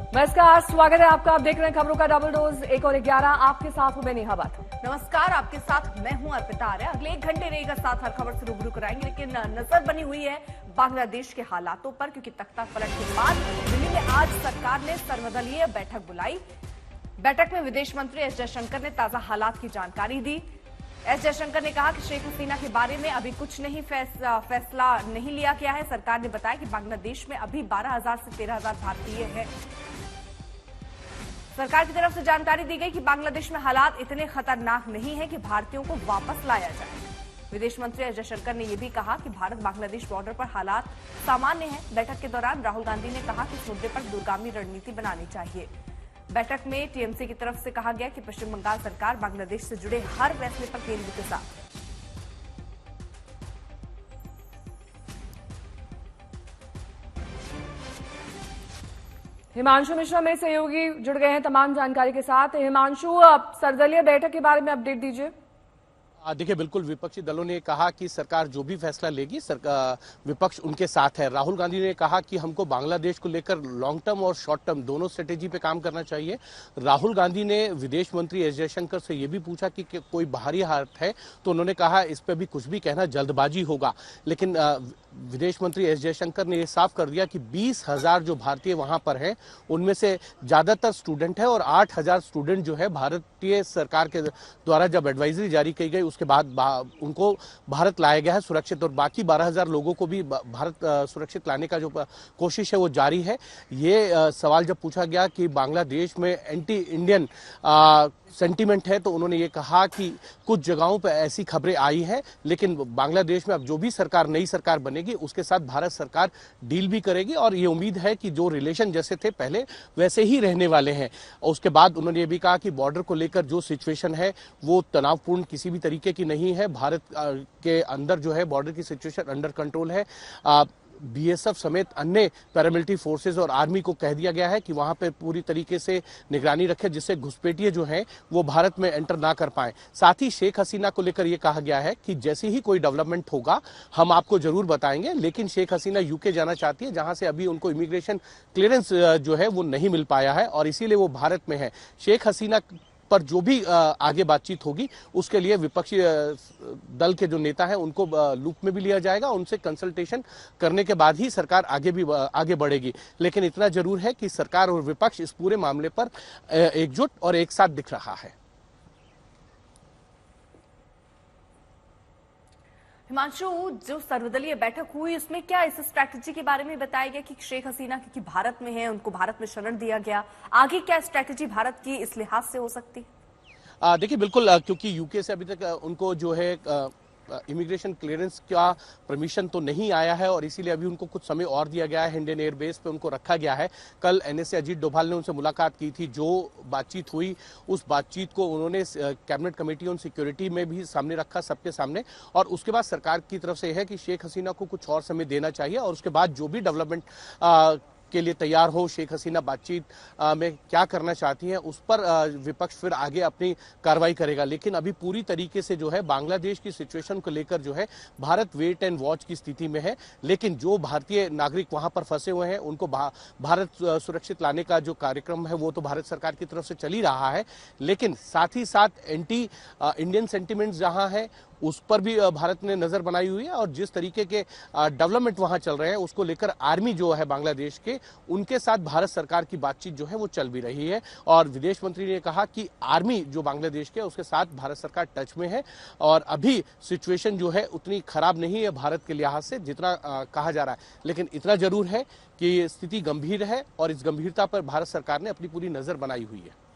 नमस्कार, स्वागत है आपका। आप देख रहे हैं खबरों का डबल डोज 1 और 11। आपके साथ हूं मैं नेहा बाथू। नमस्कार, आपके साथ मैं हूं अर्पिता आर्य। अगले 1 घंटे रहेगा साथ हर खबर से रूबरू कराएंगे, लेकिन नजर बनी हुई है बांग्लादेश के हालातों पर, क्योंकि तख्ता पलट के बाद दिल्ली में आज सरकार ने सर्वदलीय बैठक बुलाई। बैठक में विदेश मंत्री एस जयशंकर ने ताजा हालात की जानकारी दी। एस जयशंकर ने कहा कि शेख हसीना के बारे में अभी कुछ नहीं फैसला नहीं लिया गया है। सरकार ने बताया कि बांग्लादेश में अभी 12,000 से 13,000 भारतीय हैं। सरकार की तरफ से जानकारी दी गई कि बांग्लादेश में हालात इतने खतरनाक नहीं है कि भारतीयों को वापस लाया जाए। विदेश मंत्री एस जयशंकर ने यह भी कहा कि भारत बांग्लादेश बॉर्डर पर हालात सामान्य हैं। बैठक के दौरान राहुल गांधी ने कहा कि इस मुद्दे पर दूरगामी रणनीति बनानी चाहिए। बैठक में टीएमसी की तरफ से कहा गया कि पश्चिम बंगाल सरकार बांग्लादेश से जुड़े हर फैसले पर केंद्र के साथ है। हिमांशु मिश्रा मेरे सहयोगी जुड़ गए हैं तमाम जानकारी के साथ। हिमांशु, सर्वदलीय बैठक के बारे में अपडेट दीजिए। देखिए, बिल्कुल विपक्षी दलों ने कहा कि सरकार जो भी फैसला लेगी विपक्ष उनके साथ है। राहुल गांधी ने कहा कि हमको बांग्लादेश को लेकर लॉन्ग टर्म और शॉर्ट टर्म दोनों स्ट्रेटेजी पे काम करना चाहिए। राहुल गांधी ने विदेश मंत्री एस जयशंकर से ये भी पूछा कि कोई बाहरी हाथ है, तो उन्होंने कहा इस पर भी कुछ भी कहना जल्दबाजी होगा। लेकिन विदेश मंत्री एस जयशंकर ने यह साफ कर दिया कि 20,000 जो भारतीय वहां पर हैं उनमें से ज्यादातर स्टूडेंट है और 8,000 स्टूडेंट जो है भारतीय सरकार के द्वारा जब एडवाइजरी जारी की गई उसके बाद उनको भारत लाया गया है सुरक्षित, और बाकी 12,000 लोगों को भी भारत सुरक्षित लाने का जो कोशिश है वो जारी है। ये सवाल जब पूछा गया कि बांग्लादेश में एंटी इंडियन सेंटीमेंट है, तो उन्होंने ये कहा कि कुछ जगहों पर ऐसी खबरें आई हैं, लेकिन बांग्लादेश में अब जो भी सरकार नई सरकार बनेगी उसके साथ भारत सरकार डील भी करेगी और ये उम्मीद है कि जो रिलेशन जैसे थे पहले वैसे ही रहने वाले हैं। उसके बाद उन्होंने ये भी कहा कि बॉर्डर को लेकर जो सिचुएशन है वो तनावपूर्ण किसी भी तरीके की नहीं है। भारत के अंदर जो है बॉर्डर की सिचुएशन अंडर कंट्रोल है। बीएसएफ समेत अन्य पैरामिलिट्री फोर्सेज और आर्मी को कह दिया गया है कि वहां पे पूरी तरीके से निगरानी रखे, जिससे घुसपैठिए जो हैं वो भारत में एंटर ना कर पाए। साथ ही शेख हसीना को लेकर ये कहा गया है कि जैसे ही कोई डेवलपमेंट होगा हम आपको जरूर बताएंगे। लेकिन शेख हसीना यूके जाना चाहती है, जहां से अभी उनको इमिग्रेशन क्लियरेंस जो है वो नहीं मिल पाया है और इसीलिए वो भारत में है। शेख हसीना पर जो भी आगे बातचीत होगी उसके लिए विपक्षी दल के जो नेता हैं उनको लूप में भी लिया जाएगा। उनसे कंसल्टेशन करने के बाद ही सरकार आगे बढ़ेगी। लेकिन इतना जरूर है कि सरकार और विपक्ष इस पूरे मामले पर एकजुट और एक साथ दिख रहा है। हिमांशु, जो सर्वदलीय बैठक हुई उसमें क्या इस स्ट्रैटेजी के बारे में बताया गया कि शेख हसीना क्योंकि भारत में है उनको भारत में शरण दिया गया, आगे क्या स्ट्रैटेजी भारत की इस लिहाज से हो सकती है? देखिए, बिल्कुल क्योंकि यूके से अभी तक उनको जो है इमिग्रेशन क्लियरेंस का परमिशन तो नहीं आया है और इसीलिए अभी उनको कुछ समय और दिया गया है। इंडियन एयरबेस पे उनको रखा गया है। कल एनएसए अजीत डोभाल ने उनसे मुलाकात की थी। जो बातचीत हुई उस बातचीत को उन्होंने कैबिनेट कमेटी ऑन सिक्योरिटी में भी सामने रखा सबके सामने, और उसके बाद सरकार की तरफ से है कि शेख हसीना को कुछ और समय देना चाहिए और उसके बाद जो भी डेवलपमेंट के लिए तैयार हो, शेख हसीना बातचीत में क्या करना चाहती हैं उस पर विपक्ष फिर आगे अपनी कार्रवाई करेगा। लेकिन अभी पूरी तरीके से जो है बांग्लादेश की सिचुएशन को लेकर जो है भारत वेट एंड वॉच की स्थिति में है। लेकिन जो भारतीय नागरिक वहां पर फंसे हुए हैं उनको भारत सुरक्षित लाने का जो कार्यक्रम है वो तो भारत सरकार की तरफ से चल ही रहा है। लेकिन साथ ही साथ एंटी इंडियन सेंटिमेंट्स जहां है उस पर भी भारत ने नजर बनाई हुई है और जिस तरीके के डेवलपमेंट वहां चल रहे हैं उसको लेकर आर्मी जो है बांग्लादेश के उनके साथ भारत सरकार की बातचीत जो है वो चल भी रही है। और विदेश मंत्री ने कहा कि आर्मी जो बांग्लादेश के उसके साथ भारत सरकार टच में है और अभी सिचुएशन जो है उतनी खराब नहीं है भारत के लिहाज से जितना कहा जा रहा है। लेकिन इतना जरूर है कि स्थिति गंभीर है और इस गंभीरता पर भारत सरकार ने अपनी पूरी नजर बनाई हुई है।